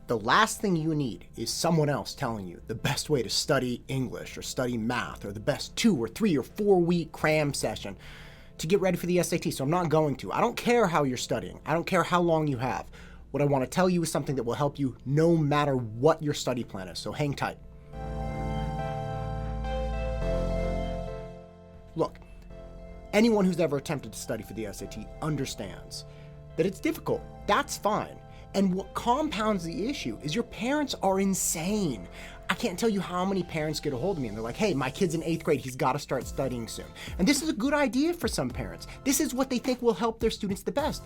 The last thing you need is someone else telling you the best way to study English or study math or the best 2 or 3 or 4 week cram session to get ready for the SAT. So I'm not going to. I don't care how you're studying. I don't care how long you have. What I want to tell you is something that will help you no matter what your study plan is. So hang tight. Look, anyone who's ever attempted to study for the SAT understands that it's difficult. That's fine. And what compounds the issue is your parents are insane. I can't tell you how many parents get a hold of me and they're like, hey, my kid's in 8th grade, he's got to start studying soon. And this is a good idea for some parents. This is what they think will help their students the best.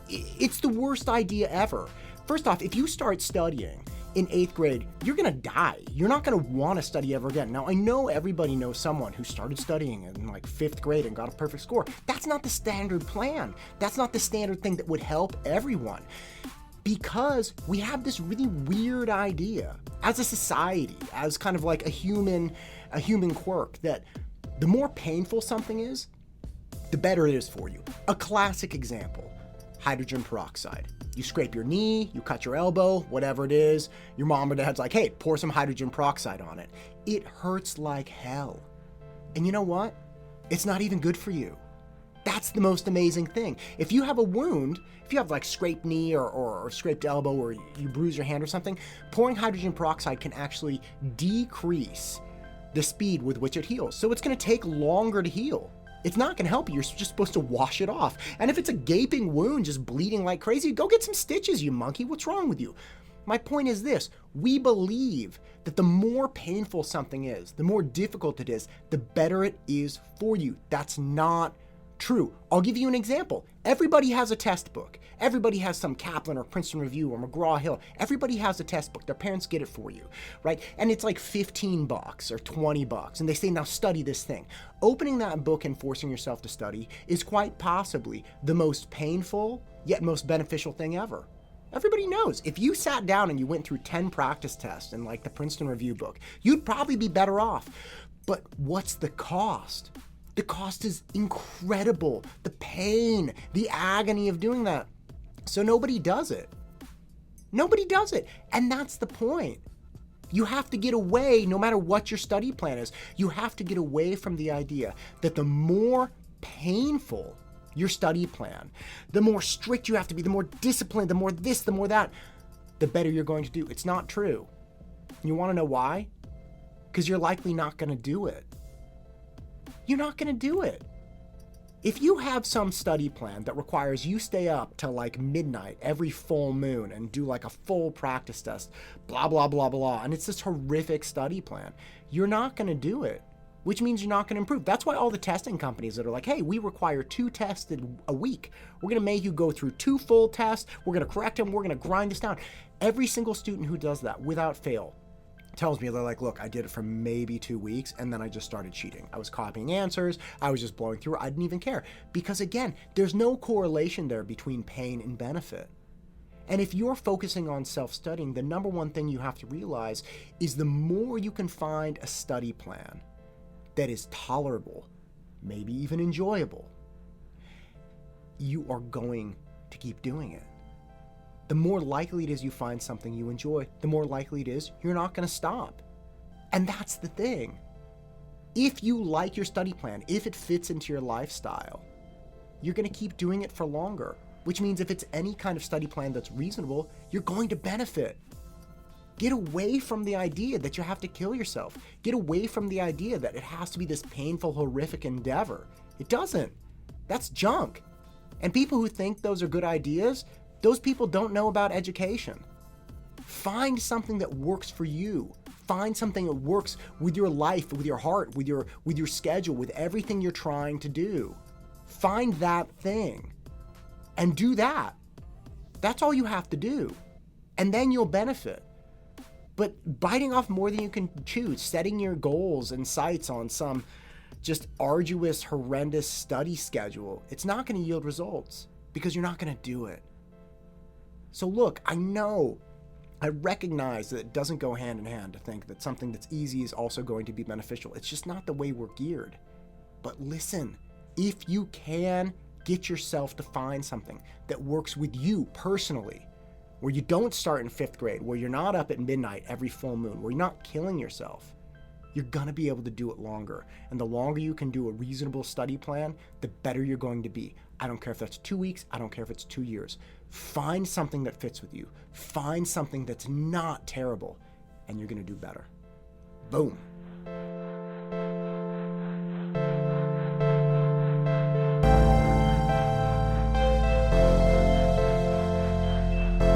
It's the worst idea ever. First off, if you start studying in 8th grade, you're gonna die. You're not gonna wanna study ever again. Now, I know everybody knows someone who started studying in like 5th grade and got a perfect score. That's not the standard plan. That's not the standard thing that would help everyone. Because we have this really weird idea as a society, as kind of like a human quirk, that the more painful something is, the better it is for you. A classic example, hydrogen peroxide. You scrape your knee, you cut your elbow, whatever it is, your mom or dad's like, hey, pour some hydrogen peroxide on it. It hurts like hell. And you know what? It's not even good for you. That's the most amazing thing. If you have a wound, if you have like scraped knee or scraped elbow or you bruise your hand or something, pouring hydrogen peroxide can actually decrease the speed with which it heals. So it's going to take longer to heal. It's not going to help you. You're just supposed to wash it off. And if it's a gaping wound just bleeding like crazy, go get some stitches, you monkey. What's wrong with you? My point is this: we believe that the more painful something is, the more difficult it is, the better it is for you. That's not true. I'll give you an example. Everybody has a test book. Everybody has some Kaplan or Princeton Review or McGraw-Hill. Everybody has a test book. Their parents get it for you, right? And it's like $15 or $20, and they say, now study this thing. Opening that book and forcing yourself to study is quite possibly the most painful yet most beneficial thing ever. Everybody knows if you sat down and you went through 10 practice tests in like the Princeton Review book, you'd probably be better off. But what's the cost? The cost is incredible. The pain, the agony of doing that. So nobody does it. Nobody does it. And that's the point. You have to get away, no matter what your study plan is, you have to get away from the idea that the more painful your study plan, the more strict you have to be, the more disciplined, the more this, the more that, the better you're going to do. It's not true. You want to know why? Because you're likely not going to do it. You're not going to do it. If you have some study plan that requires you stay up till like midnight every full moon and do like a full practice test, blah, blah, blah, blah, and it's this horrific study plan, you're not going to do it, which means you're not going to improve. That's why all the testing companies that are like, hey, we require 2 tests a week. We're going to make you go through 2 full tests. We're going to correct them. We're going to grind this down. Every single student who does that without fail tells me, they're like, look, I did it for maybe 2 weeks and then I just started cheating. I was copying answers. I was just blowing through. I didn't even care. Because again, there's no correlation there between pain and benefit. And if you're focusing on self-studying, the number one thing you have to realize is the more you can find a study plan that is tolerable, maybe even enjoyable, you are going to keep doing it. The more likely it is you find something you enjoy, the more likely it is you're not going to stop. And that's the thing. If you like your study plan, if it fits into your lifestyle, you're going to keep doing it for longer, which means if it's any kind of study plan that's reasonable, you're going to benefit. Get away from the idea that you have to kill yourself. Get away from the idea that it has to be this painful, horrific endeavor. It doesn't. That's junk. And people who think those are good ideas, those people don't know about education. Find something that works for you. Find something that works with your life, with your heart, with your schedule, with everything you're trying to do. Find that thing and do that. That's all you have to do. And then you'll benefit. But biting off more than you can chew, setting your goals and sights on some just arduous, horrendous study schedule, it's not going to yield results because you're not going to do it. So look, I recognize that it doesn't go hand in hand to think that something that's easy is also going to be beneficial. It's just not the way we're geared. But listen, if you can get yourself to find something that works with you personally, where you don't start in 5th grade, where you're not up at midnight every full moon, where you're not killing yourself, you're going to be able to do it longer. And the longer you can do a reasonable study plan, the better you're going to be. I don't care if that's 2 weeks. I don't care if it's 2 years. Find something that fits with you. Find something that's not terrible, and you're going to do better. Boom.